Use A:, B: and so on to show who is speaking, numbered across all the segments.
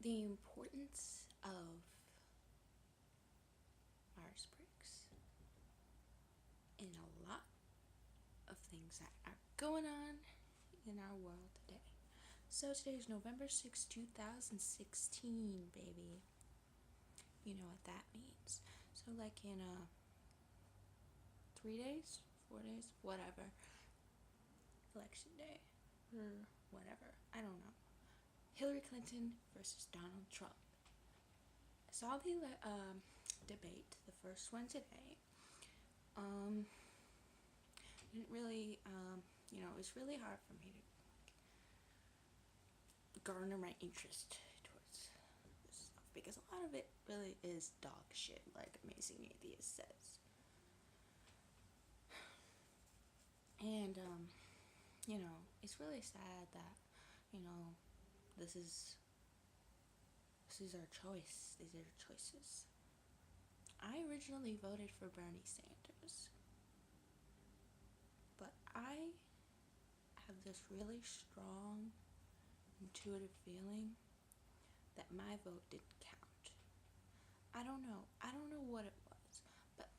A: the importance of Myers-Briggs in a lot of things that are going on in our world today. So today is November 6, 2016, baby. You know what that means. So like in 3 days, 4 days, whatever, election day, or whatever, I don't know. Hillary Clinton versus Donald Trump. I saw the debate, the first one today. Didn't really, it was really hard for me to garner my interest towards this stuff because a lot of it really is dog shit, like Amazing Atheist says. And, it's really sad that, this is our choice. These are our choices. I originally voted for Bernie Sanders, but I have this really strong, intuitive feeling that my vote didn't count. I don't know what it was, but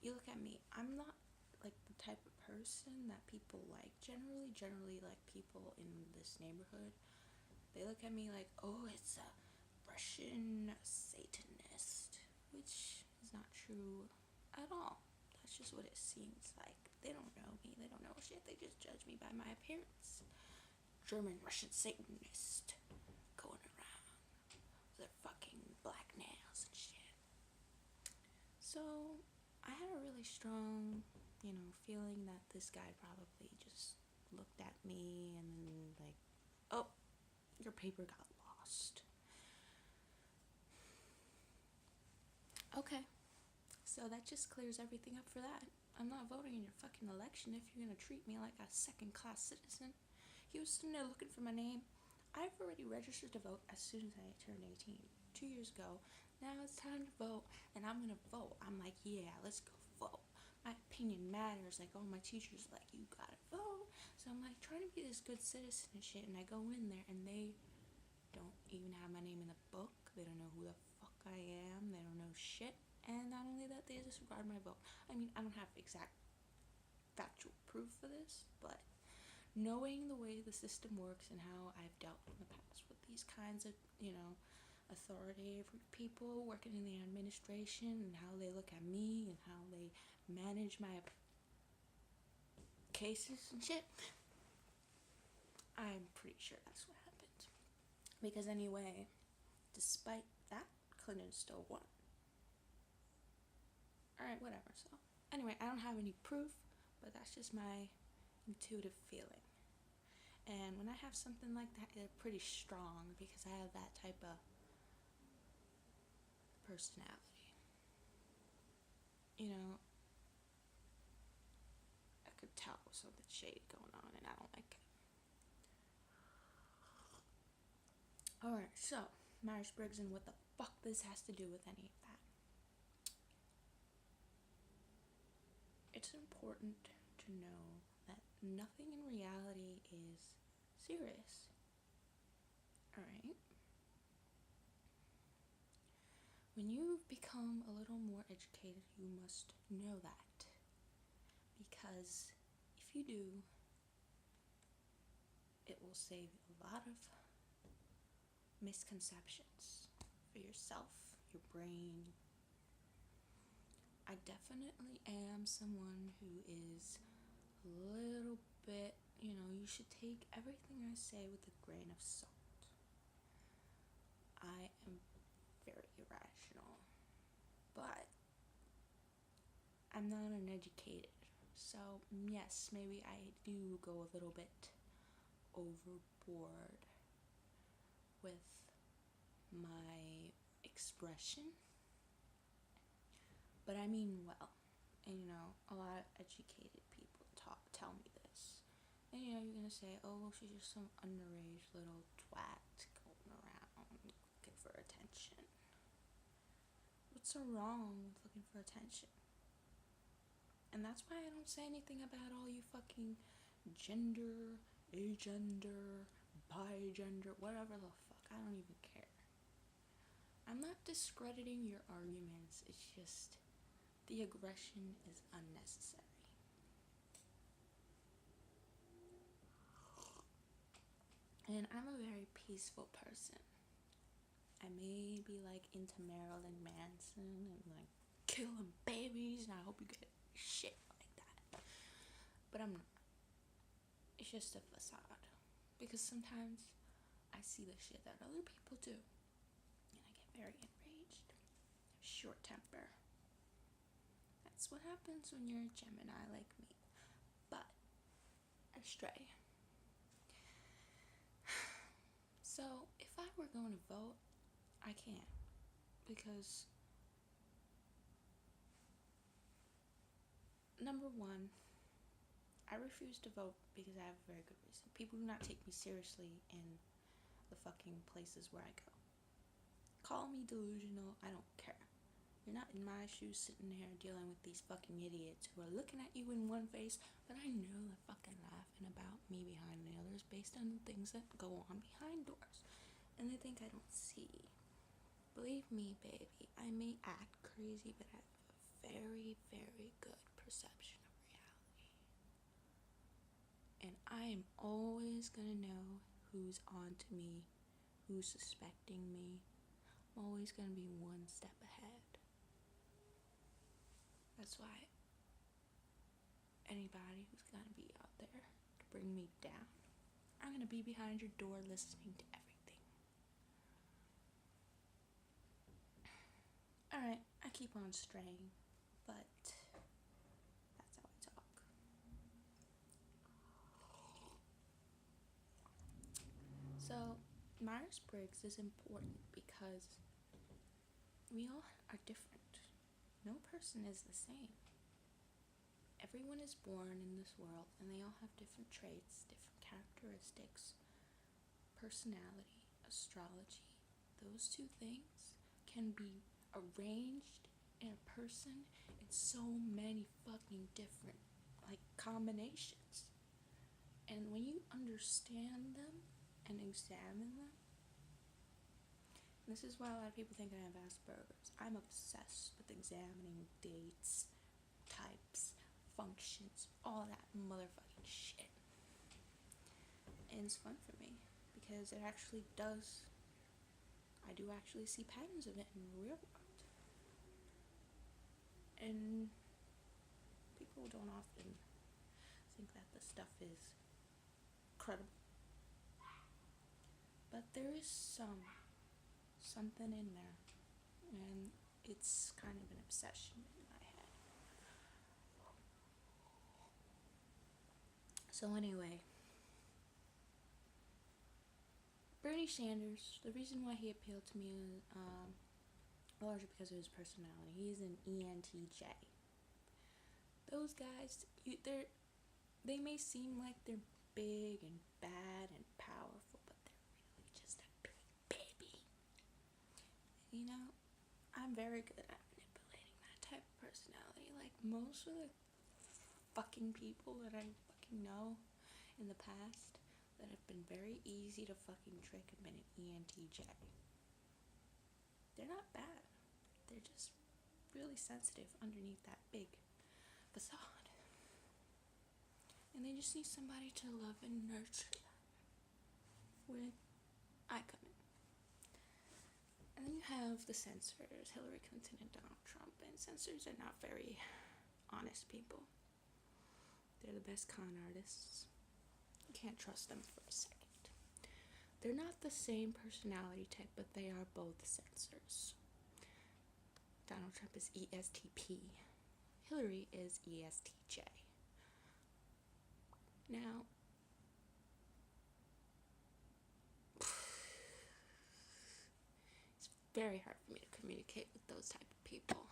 A: you look at me, I'm not like the type of person that people like. Generally like people in this neighborhood, they look at me like, oh, it's a Russian Satanist, which is not true at all. That's just what it seems like. They don't know me, they don't know shit, they just judge me by my appearance. German Russian Satanist going around with their fucking black nails and shit. So I had a really strong, feeling that this guy probably just looked at me and then like, oh, your paper got lost. Okay, so that just clears everything up for that. I'm not voting in your fucking election if you're gonna treat me like a second-class citizen. He was sitting there looking for my name. I've already registered to vote as soon as I turned 18, 2 years ago. Now it's time to vote, and I'm gonna vote. I'm like, yeah, let's go vote. My opinion matters. Like, all my teachers like, you gotta vote. So I'm like trying to be this good citizen and shit, and I go in there and they don't even have my name in the book. They don't know who the fuck I am. They don't know shit. And not only that, they disregard my vote. I mean, I don't have exact factual proof for this, but knowing the way the system works and how I've dealt in the past with these kinds of, authoritative people working in the administration and how they look at me and how they manage my cases and shit, I'm pretty sure that's what happened. Because anyway, despite that, Clinton still won. Alright, whatever. So anyway, I don't have any proof, but that's just my intuitive feeling. And when I have something like that, they're pretty strong because I have that type of personality. I could tell something shady going on and I don't like it. Alright, so Myers-Briggs and what the fuck this has to do with any of that. It's important to know that nothing in reality is serious. Alright? When you become a little more educated, you must know that. Because if you do, it will save a lot of misconceptions for yourself, your brain. I definitely am someone who is a little bit, you should take everything I say with a grain of salt. I am very irrational, but I'm not uneducated. So yes, maybe I do go a little bit overboard with my expression, but I mean well. And a lot of educated people tell me this. And you're gonna say, oh, she's just some underage little twat going around looking for attention. What's so wrong with looking for attention? And that's why I don't say anything about all you fucking gender, agender, bi-gender, whatever the fuck. I don't even care. I'm not discrediting your arguments, it's just the aggression is unnecessary. And I'm a very peaceful person. I may be like into Marilyn Manson and like killing babies, and I hope you get shit like that. But I'm not. It's just a facade. Because sometimes I see the shit that other people do, and I get very enraged. Short temper. That's what happens when you're a Gemini like me. But I stray. So if I were going to vote, I can't. Because number one, I refuse to vote because I have a very good reason. People do not take me seriously in the fucking places where I go. Call me delusional, I don't care. You're not in my shoes sitting here dealing with these fucking idiots who are looking at you in one face, but I know they're fucking laughing about me behind the others based on the things that go on behind doors. And they think I don't see. Believe me, baby, I may act crazy, but I have a very, very good perception of reality. And I am always gonna know who's on to me, who's suspecting me. I'm always gonna be one step ahead. That's why anybody who's gonna be out there to bring me down, I'm gonna be behind your door listening to everything. Alright, I keep on straying, but that's how I talk. So, Myers-Briggs is important because we all are different. No person is the same. Everyone is born in this world and they all have different traits, different characteristics, personality, astrology. Those two things can be arranged in a person in so many fucking different combinations. And when you understand them and examine them, this is why a lot of people think I have Asperger's. I'm obsessed with examining dates, types, functions, all that motherfucking shit. And it's fun for me because it actually does. I do actually see patterns of it in the real world. And people don't often think that the stuff is credible. But there is something in there. And it's kind of an obsession in my head. So anyway, Bernie Sanders, the reason why he appealed to me is largely because of his personality. He's an ENTJ. Those guys, they may seem like they're big and bad and powerful, but they're really just a big baby. You know, I'm very good at manipulating that type of personality. Like most of the fucking people that I fucking know in the past that have been very easy to fucking trick have been an ENTJ. They're not bad. They're just really sensitive underneath that big facade. And they just need somebody to love and nurture them. Where I come in. And then you have the censors, Hillary Clinton and Donald Trump. And censors are not very honest people. They're the best con artists. You can't trust them for a second. They're not the same personality type, but they are both censors. Donald Trump is ESTP. Hillary is ESTJ. Now, it's very hard for me to communicate with those type of people.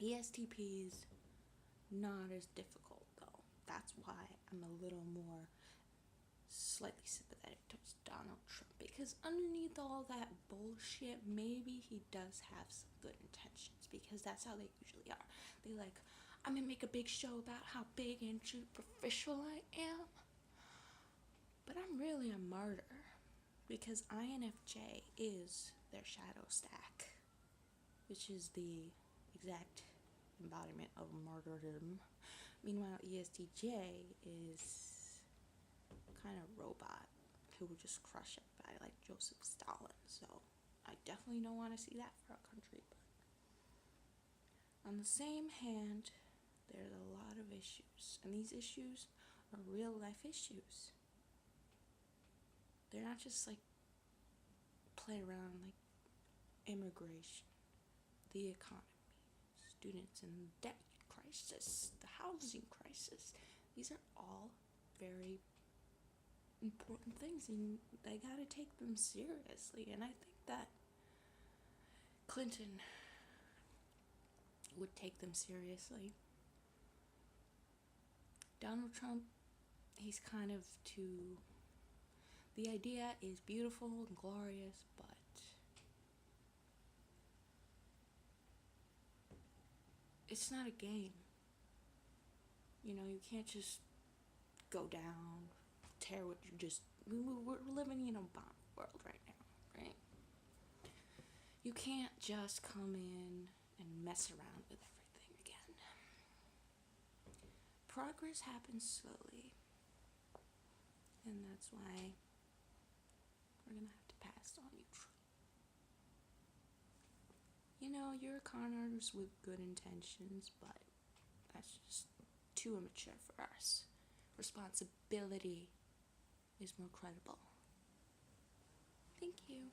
A: ESTP's not as difficult though. That's why I'm a little more slightly sympathetic towards Donald Trump, because underneath all that bullshit, maybe he does have some good intentions, because that's how they usually are. They like, I'm gonna make a big show about how big and superficial I am, but I'm really a martyr. because INFJ is their shadow stack, which is the exact embodiment of martyrdom. Meanwhile, ESTJ is kind of robot who would just crush everybody like Joseph Stalin. So I definitely don't want to see that for our country. But on the same hand, there's a lot of issues, and these issues are real life issues. They're not just like play around like immigration, the economy, students in debt crisis, the housing crisis. These are all very important things, and they gotta take them seriously. And I think that Clinton would take them seriously. Donald Trump, he's kind of too. The idea is beautiful and glorious, but it's not a game. You know, you can't just go down, tear what you just. We're living in a bomb world right now, right? You can't just come in and mess around with everything again. Progress happens slowly, and that's why we're gonna have to pass on you. You know, you're a con artist with good intentions, but that's just too immature for us. Responsibility is more credible. Thank you.